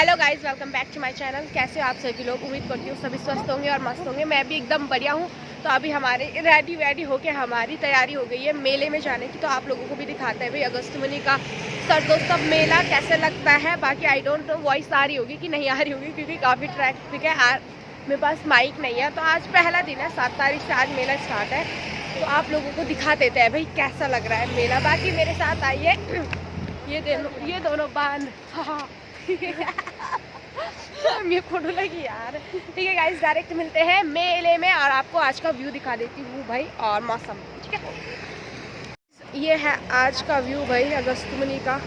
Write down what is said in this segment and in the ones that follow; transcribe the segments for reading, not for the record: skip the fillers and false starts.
Hello guys, welcome back to my channel. कैसे हो आप सभी लोग? उम्मीद करती हूँ सभी स्वस्थ होंगे और मस्त होंगे। मैं भी एकदम बढ़िया हूँ। तो अभी हमारे रेडी होके हमारी तैयारी हो गई है मेले में जाने की। तो आप लोगों को भी दिखाते हैं भाई अगस्त महीने का सरदोत्सव मेला कैसे लगता है। बाकी आई डोंट नो वॉइस आ रही होगी कि नहीं आ रही होगी, क्योंकि काफ़ी ट्रैफिक है। मेरे पास माइक नहीं है। तो आज पहला दिन है, 7 तारीख से आज मेला स्टार्ट है। तो आप लोगों को दिखा देते हैं भाई कैसा लग रहा है मेला। बाकी मेरे साथ आइए, ये दोनों बांध ये फोटो लगी यार। ठीक है गाइस, डायरेक्ट मिलते हैं मेले में और आपको आज का व्यू दिखा देती हूँ भाई, और मौसम। ठीक है, ये है आज का व्यू भाई अगस्त महीने का।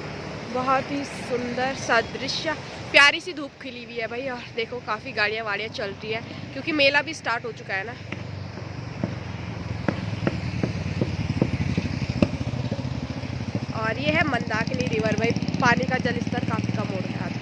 बहुत ही सुंदर सा दृश्य, प्यारी सी धूप खिली हुई है भाई। और देखो काफ़ी गाड़ियाँ वाड़ियाँ चल रही है, क्योंकि मेला भी स्टार्ट हो चुका है ना। और ये है मंदाकिनी रिवर भाई, पानी का जल स्तर काफ़ी कम हो रहा है।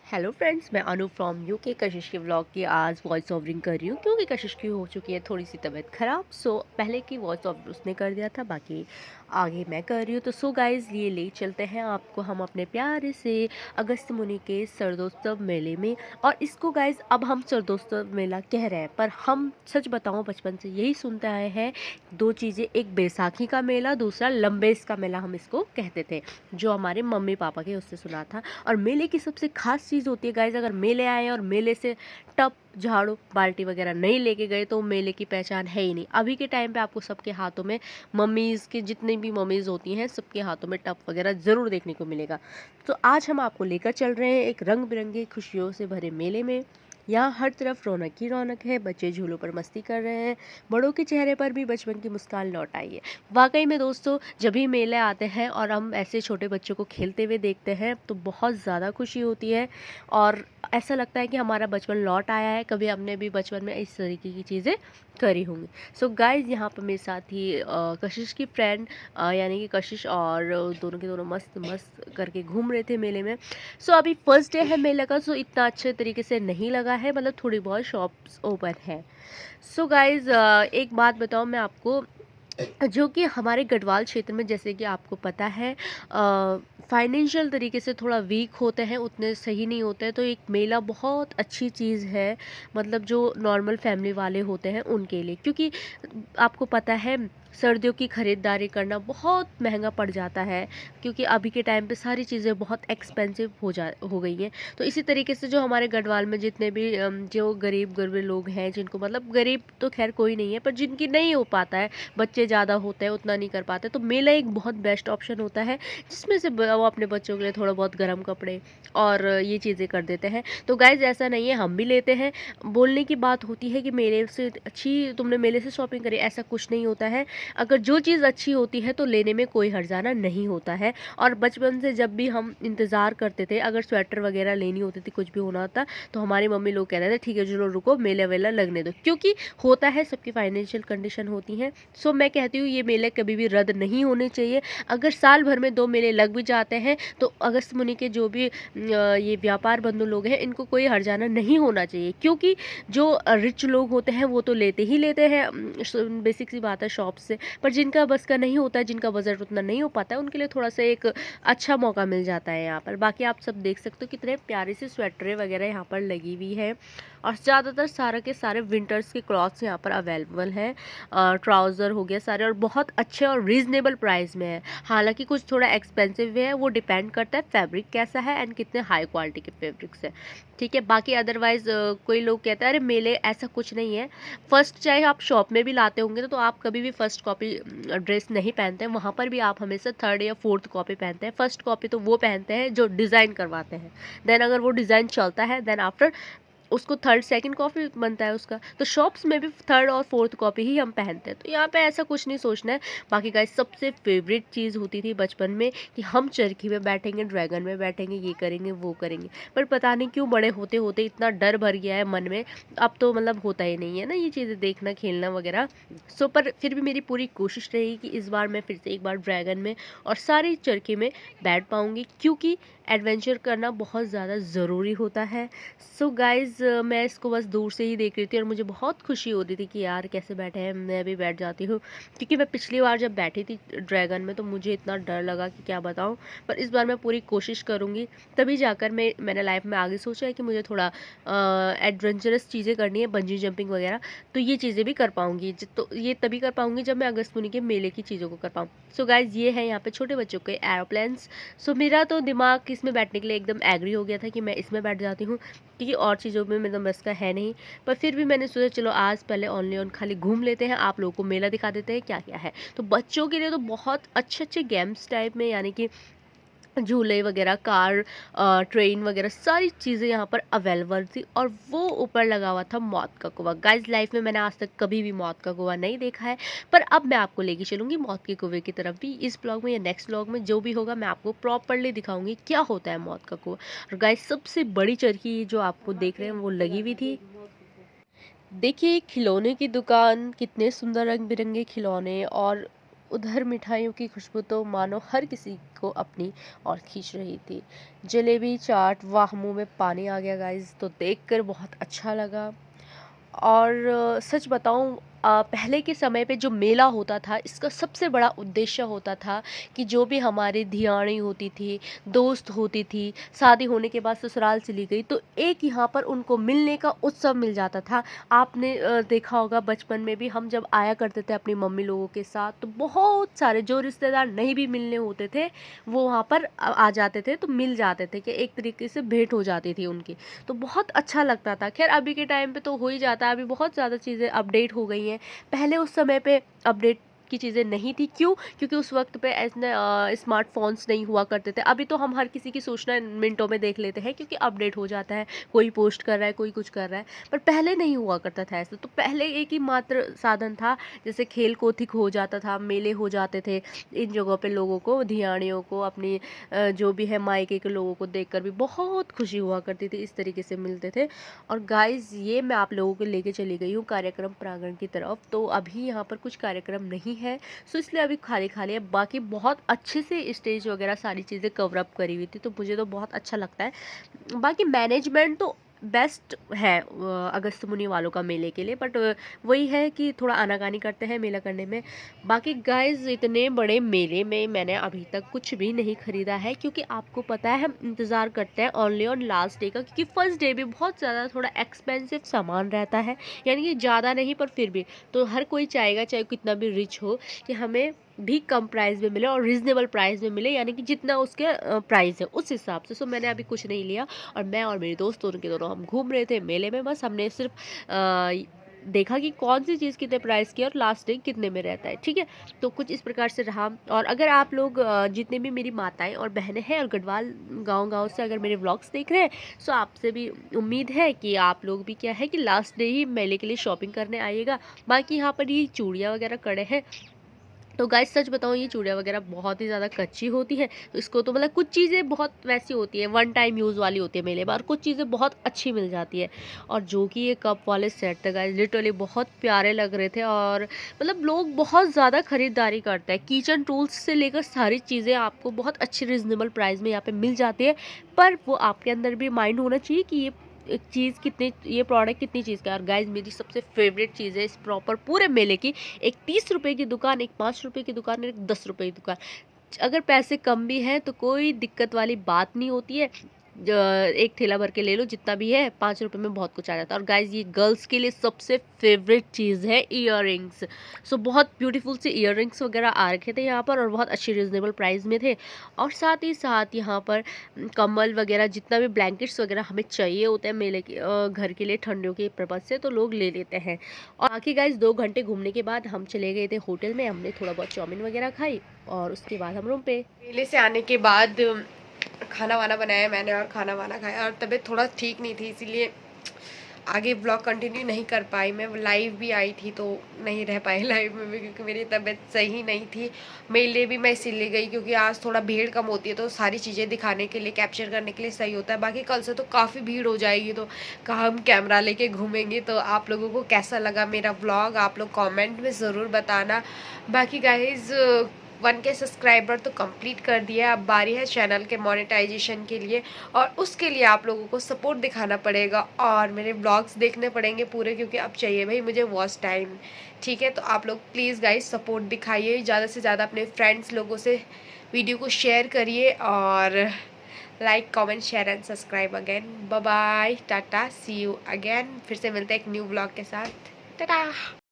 हेलो फ्रेंड्स, मैं अनु फ्रॉम यूके कशिश के व्लॉग की आज वॉइस ओवरिंग कर रही हूँ, क्योंकि कशिश की हो चुकी है थोड़ी सी तबीयत ख़राब। सो पहले की वॉइस ओवर उसने कर दिया था, बाकी आगे मैं कर रही हूँ। तो सो गाइज, ये ले चलते हैं आपको हम अपने प्यारे से अगस्त मुनि के सरदोत्सव मेले में। और इसको गाइज अब हम सरदोत्सव मेला कह रहे हैं, पर हम सच बताऊँ बचपन से यही सुनते आए हैं दो चीज़ें, एक बैसाखी का मेला, दूसरा लंबेस का मेला हम इसको कहते थे, जो हमारे मम्मी पापा के उससे सुना था। और मेले की सबसे खास चीज़ होती है गाइज, अगर मेले आए और मेले से टब झाड़ू बाल्टी वगैरह नहीं लेके गए तो मेले की पहचान है ही नहीं। अभी के टाइम पे आपको सबके हाथों में, मम्मीज़ के जितनी भी मम्मीज़ होती हैं सबके हाथों में टब वगैरह ज़रूर देखने को मिलेगा। तो आज हम आपको लेकर चल रहे हैं एक रंग बिरंगे खुशियों से भरे मेले में। यहाँ हर तरफ रौनक ही रौनक है, बच्चे झूलों पर मस्ती कर रहे हैं, बड़ों के चेहरे पर भी बचपन की मुस्कान लौट आई है। वाकई में दोस्तों, जब भी मेले आते हैं और हम ऐसे छोटे बच्चों को खेलते हुए देखते हैं तो बहुत ज़्यादा खुशी होती है और ऐसा लगता है कि हमारा बचपन लौट आया है। कभी हमने भी बचपन में इस तरीके की चीज़ें करी होंगी। सो गाइज, यहाँ पर मेरे साथ ही कशिश की फ्रेंड यानी कि कशिश और दोनों के दोनों मस्त मस्त करके घूम रहे थे मेले में। सो अभी फर्स्ट डे है मेले का, सो इतना अच्छे तरीके से नहीं लगा है, मतलब थोड़ी बहुत शॉप्स ओपन है। सो गाइज, एक बात बताऊँ मैं आपको, जो कि हमारे गढ़वाल क्षेत्र में, जैसे कि आपको पता है, फाइनेंशियल तरीके से थोड़ा वीक होते हैं, उतने सही नहीं होते हैं। तो एक मेला बहुत अच्छी चीज़ है, मतलब जो नॉर्मल फैमिली वाले होते हैं उनके लिए, क्योंकि आपको पता है सर्दियों की ख़रीदारी करना बहुत महंगा पड़ जाता है, क्योंकि अभी के टाइम पे सारी चीज़ें बहुत एक्सपेंसिव हो गई हैं। तो इसी तरीके से जो हमारे गढ़वाल में जितने भी जो गरीब गरीब लोग हैं, जिनको, मतलब गरीब तो खैर कोई नहीं है, पर जिनकी नहीं हो पाता है, बच्चे ज़्यादा होते हैं उतना नहीं कर पाते, तो मेला एक बहुत बेस्ट ऑप्शन होता है, जिसमें से वो अपने बच्चों के लिए थोड़ा बहुत गर्म कपड़े और ये चीज़ें कर देते हैं। तो गाइज़, ऐसा नहीं है, हम भी लेते हैं। बोलने की बात होती है कि मेले से अच्छी तुमने मेले से शॉपिंग करी, ऐसा कुछ नहीं होता है। अगर जो चीज़ अच्छी होती है तो लेने में कोई हर्जाना नहीं होता है। और बचपन से जब भी हम इंतज़ार करते थे, अगर स्वेटर वगैरह लेनी होती थी, कुछ भी होना था, तो हमारी मम्मी लोग कहते थे ठीक है चलो रुको, मेला वेला लगने दो, क्योंकि होता है सबकी फाइनेंशियल कंडीशन होती है। सो मैं कहती हूँ ये मेले कभी भी रद्द नहीं होने चाहिए। अगर साल भर में 2 मेले लग भी जाते हैं तो अगस्त मुनि के जो भी ये व्यापार बंधु लोग हैं, इनको कोई हर्जाना नहीं होना चाहिए, क्योंकि जो रिच लोग होते हैं वो तो लेते ही लेते हैं, बेसिक सी बात है, शॉप से। पर जिनका बस का नहीं होता है, जिनका बजट उतना नहीं हो पाता है, उनके लिए थोड़ा सा एक अच्छा मौका मिल जाता है यहाँ पर। बाकी आप सब देख सकते हो कितने प्यारे से स्वेटरें वगैरह यहाँ पर लगी हुई है, और ज़्यादातर सारे के सारे विंटर्स के क्लॉथ्स यहाँ पर अवेलेबल हैं। ट्राउज़र हो गया सारे, और बहुत अच्छे और रीज़नेबल प्राइस में है। हालांकि कुछ थोड़ा एक्सपेंसिव है, वो डिपेंड करता है फैब्रिक कैसा है एंड कितने हाई क्वालिटी के फैब्रिक्स है। ठीक है, बाकी अदरवाइज़ कोई लोग कहते हैं अरे मेले, ऐसा कुछ नहीं है। फर्स्ट चाहे आप शॉप में भी लाते होंगे तो आप कभी भी फर्स्ट कॉपी ड्रेस नहीं पहनते हैं, वहाँ पर भी आप हमेशा थर्ड या फोर्थ कॉपी पहनते हैं। फर्स्ट कॉपी तो वो पहनते हैं जो डिज़ाइन करवाते हैं, देन अगर वो डिज़ाइन चलता है देन आफ्टर उसको थर्ड सेकंड कॉपी बनता है उसका। तो शॉप्स में भी थर्ड और फोर्थ कॉपी ही हम पहनते हैं, तो यहाँ पे ऐसा कुछ नहीं सोचना है। बाकी गाइस, सबसे फेवरेट चीज़ होती थी बचपन में कि हम चरखी में बैठेंगे, ड्रैगन में बैठेंगे, ये करेंगे वो करेंगे, पर पता नहीं क्यों बड़े होते होते इतना डर भर गया है मन में, अब तो मतलब होता ही नहीं है ना ये चीज़ें देखना खेलना वगैरह। सो पर फिर भी मेरी पूरी कोशिश रहेगी कि इस बार मैं फिर से एक बार ड्रैगन में और सारी चरखी में बैठ पाऊँगी, क्योंकि एडवेंचर करना बहुत ज़्यादा ज़रूरी होता है। सो गाइज़ मैं इसको बस दूर से ही देख रही थी और मुझे बहुत खुशी हो रही थी कि यार कैसे बैठे हैं, मैं भी बैठ जाती हूँ। क्योंकि मैं पिछली बार जब बैठी थी ड्रैगन में तो मुझे इतना डर लगा कि क्या बताऊँ। पर इस बार मैं पूरी कोशिश करूँगी, तभी जाकर मैंने लाइफ में आगे सोचा है कि मुझे थोड़ा एडवेंचरस चीज़ें करनी है, बंजी जंपिंग वगैरह। तो ये चीज़ें भी कर पाऊँगी, तो ये तभी कर पाऊँगी जब मैं अगस्तमुनि के मेले की चीज़ों को कर पाऊँ। सो गाइज़ ये है यहाँ पे छोटे बच्चों के एरोप्लेन्स। सो मेरा तो दिमाग इसमें बैठने के लिए एकदम एग्री हो गया था कि मैं इसमें बैठ जाती हूँ, क्योंकि और चीज़ों में मेरा बस का है नहीं। पर फिर भी मैंने सोचा चलो आज पहले ओनली ऑन खाली घूम लेते हैं, आप लोगों को मेला दिखा देते हैं क्या क्या है। तो बच्चों के लिए तो बहुत अच्छे अच्छे गेम्स टाइप में, यानी कि झूले वगैरह, कार, ट्रेन वगैरह सारी चीज़ें यहाँ पर अवेलेबल थी। और वो ऊपर लगा हुआ था मौत का कुआं। गाइस लाइफ में मैंने आज तक कभी भी मौत का कुआं नहीं देखा है, पर अब मैं आपको लेके चलूँगी मौत के कुएं की तरफ भी। इस ब्लॉग में या नेक्स्ट ब्लॉग में जो भी होगा मैं आपको प्रॉपरली दिखाऊंगी क्या होता है मौत का कुआं। और गाइस सबसे बड़ी चरखी जो आपको देख रहे हैं वो लगी हुई थी। देखिए खिलौने की दुकान, कितने सुंदर रंग बिरंगे खिलौने, और उधर मिठाइयों की खुशबू तो मानो हर किसी को अपनी ओर खींच रही थी। जलेबी, चाट, वाह मुंह में पानी आ गया गाइस, तो देखकर बहुत अच्छा लगा। और सच बताऊं, पहले के समय पे जो मेला होता था इसका सबसे बड़ा उद्देश्य होता था कि जो भी हमारी धियाणी होती थी, दोस्त होती थी, शादी होने के बाद ससुराल चली गई, तो एक यहाँ पर उनको मिलने का उत्सव मिल जाता था। आपने देखा होगा बचपन में भी हम जब आया करते थे अपनी मम्मी लोगों के साथ, तो बहुत सारे जो रिश्तेदार नहीं भी मिलने होते थे वो वहाँ पर आ जाते थे, तो मिल जाते थे कि एक तरीके से भेंट हो जाती थी उनकी। तो बहुत अच्छा लगता था। खैर अभी के टाइम पे तो हो ही जाता है, अभी बहुत ज़्यादा चीज़ें अपडेट हो गई हैं। पहले उस समय पे अपडेट की चीज़ें नहीं थी, क्यों? क्योंकि उस वक्त पे ऐसे स्मार्टफोन्स नहीं हुआ करते थे। अभी तो हम हर किसी की सूचना मिनटों में देख लेते हैं, क्योंकि अपडेट हो जाता है, कोई पोस्ट कर रहा है, कोई कुछ कर रहा है। पर पहले नहीं हुआ करता था ऐसे। तो पहले एक ही मात्र साधन था, जैसे खेल कौतिक हो जाता था, मेले हो जाते थे, इन जगहों पे लोगों को, धियाणियों को, अपनी जो भी है मायके के लोगों को देखकर भी बहुत खुशी हुआ करती थी। इस तरीके से मिलते थे। और गाइस ये मैं आप लोगों को लेके चली गई हूँ कार्यक्रम प्रांगण की तरफ। तो अभी यहाँ पर कुछ कार्यक्रम नहीं है, सो इसलिए अभी खाली खाली है। बाकी बहुत अच्छे से स्टेज वगैरह सारी चीज़ें कवर अप करी हुई थी, तो मुझे तो बहुत अच्छा लगता है। बाकी मैनेजमेंट तो बेस्ट है अगस्त मुनि वालों का मेले के लिए, बट वही है कि थोड़ा आनाकानी करते हैं मेला करने में। बाकी गाइस इतने बड़े मेले में मैंने अभी तक कुछ भी नहीं खरीदा है, क्योंकि आपको पता है हम इंतज़ार करते हैं ओनली ऑन लास्ट डे का, क्योंकि फर्स्ट डे भी बहुत ज़्यादा थोड़ा एक्सपेंसिव सामान रहता है, यानी कि ज़्यादा नहीं पर फिर भी। तो हर कोई चाहेगा, चाहे कितना भी रिच हो, कि हमें भी कम प्राइस में मिले और रीज़नेबल प्राइस में मिले, यानी कि जितना उसके प्राइस है उस हिसाब से। सो मैंने अभी कुछ नहीं लिया, और मैं और मेरे दोस्त दोनों के दोनों हम घूम रहे थे मेले में। बस हमने सिर्फ देखा कि कौन सी चीज़ कितने प्राइस की और लास्ट डे कितने में रहता है, ठीक है। तो कुछ इस प्रकार से रहा। और अगर आप लोग जितने भी मेरी माताएं और बहनें हैं और गढ़वाल गांव से अगर मेरे व्लॉग्स देख रहे हैं, सो आपसे भी उम्मीद है कि आप लोग भी क्या है कि लास्ट डे ही मेले के लिए शॉपिंग करने आइएगा। बाकी यहाँ पर ये चूड़ियाँ वगैरह कड़े हैं, तो गाइस सच बताऊँ ये चूड़ियाँ वगैरह बहुत ही ज़्यादा कच्ची होती है। तो इसको तो मतलब कुछ चीज़ें बहुत वैसी होती है, वन टाइम यूज़ वाली होती है मेले में, और कुछ चीज़ें बहुत अच्छी मिल जाती है। और जो कि ये कप वाले सेट थे गाइस, लिटरली बहुत प्यारे लग रहे थे, और मतलब लोग बहुत ज़्यादा खरीदारी करते हैं। किचन टूल्स से लेकर सारी चीज़ें आपको बहुत अच्छी रिजनेबल प्राइस में यहाँ पे मिल जाती है। पर वो आपके अंदर भी माइंड होना चाहिए कि ये एक चीज़ कितनी, ये प्रोडक्ट कितनी चीज़ का है। और गाइज मेरी सबसे फेवरेट चीज़ है इस प्रॉपर पूरे मेले की, एक 30 रुपए की दुकान, एक 5 रुपए की दुकान और एक 10 रुपए की दुकान। अगर पैसे कम भी हैं तो कोई दिक्कत वाली बात नहीं होती है। एक ठेला भर के ले लो, जितना भी है 5 रुपए में बहुत कुछ आ जाता है। और गाइज ये गर्ल्स के लिए सबसे फेवरेट चीज़ है ईयररिंग्स। सो बहुत ब्यूटीफुल से ईयररिंग्स वगैरह आ रखे थे यहाँ पर, और बहुत अच्छी रिजनेबल प्राइस में थे। और साथ ही साथ यहाँ पर कम्बल वगैरह, जितना भी ब्लैंकेट्स वगैरह हमें चाहिए होते हैं मेले के घर के लिए ठंडियों के पर्पज़ से, तो लोग ले लेते हैं। और बाकी गाइज 2 घंटे घूमने के बाद हम चले गए थे होटल में, हमने थोड़ा बहुत चाउमीन वगैरह खाई, और उसके बाद हम रूम पे। मेले से आने के बाद खाना वाना बनाया मैंने और खाना वाना खाया, और तबीयत थोड़ा ठीक नहीं थी, इसीलिए आगे ब्लॉग कंटिन्यू नहीं कर पाई। मैं लाइव भी आई थी तो नहीं रह पाई लाइव में भी, क्योंकि मेरी तबीयत सही नहीं थी। मेले भी मैं इसीलिए गई क्योंकि आज थोड़ा भीड़ कम होती है, तो सारी चीज़ें दिखाने के लिए, कैप्चर करने के लिए सही होता है। बाकी कल से तो काफ़ी भीड़ हो जाएगी, तो कहाँ हम कैमरा लेके घूमेंगे। तो आप लोगों को कैसा लगा मेरा ब्लॉग, आप लोग कॉमेंट में ज़रूर बताना। बाकी गाइज़ 1K सब्सक्राइबर तो कंप्लीट कर दिया है, अब बारी है चैनल के मोनेटाइजेशन के लिए, और उसके लिए आप लोगों को सपोर्ट दिखाना पड़ेगा और मेरे ब्लॉग्स देखने पड़ेंगे पूरे, क्योंकि अब चाहिए भाई मुझे वॉच टाइम। ठीक है, तो आप लोग प्लीज़ गाइस सपोर्ट दिखाइए, ज़्यादा से ज़्यादा अपने फ्रेंड्स लोगों से वीडियो को शेयर करिए, और like comment share and subscribe again. Bye bye, tata, see you again. फिर से मिलते हैं एक न्यू ब्लॉग के साथ। टाटा।